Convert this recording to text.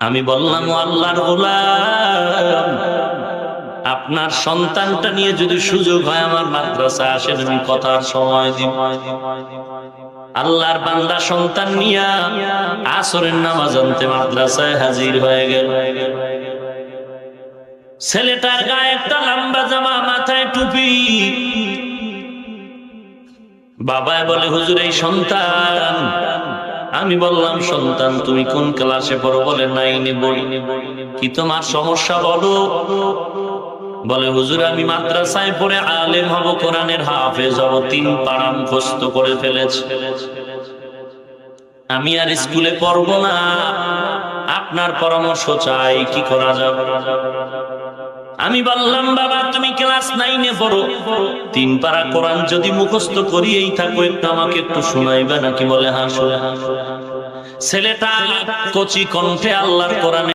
আমি বললাম, ও আল্লাহর গোলাম, আপনার সন্তানটা নিয়ে যদি সুযোগ হয় আমার মাদ্রাসায় আসেন, আমি কথার সময় দিব। আল্লাহর বান্দা সন্তান নিয়ে আসরের নামাজ আনতে মাদ্রাসায় হাজির হয়ে গেল। ছেলেটার গায়ে একটা লম্বা জামা, মাথায় টুপি। বাবায় বলে, হুজুর এই সন্তান। আমি বললাম, সন্তান তুমি কোন ক্লাসে পড়ো? বলে 9-এ পড়ি। কি তোমার সমস্যা বলো? বলে, হুজুর আমি মাদ্রাসায় পড়ে আলেম হব, কোরআনের হাফেজ হব, 3 পারা মুখস্থ করে ফেলেছি, আমি আর স্কুলে পড়বো না, আপনার পরামর্শ চাই, কি করা যাবে? আমি বললাম, বাবা তুমি ক্লাস 9-এ পড়ো, 3 পারা কোরআন যদি মুখস্থ করিয়েই থাকো, একটু আমাকে একটু শোনাইবে নাকি? বলে হ্যাঁ শোনা। ছেলেটা কচি কণ্ঠে আল্লাহর কোরআন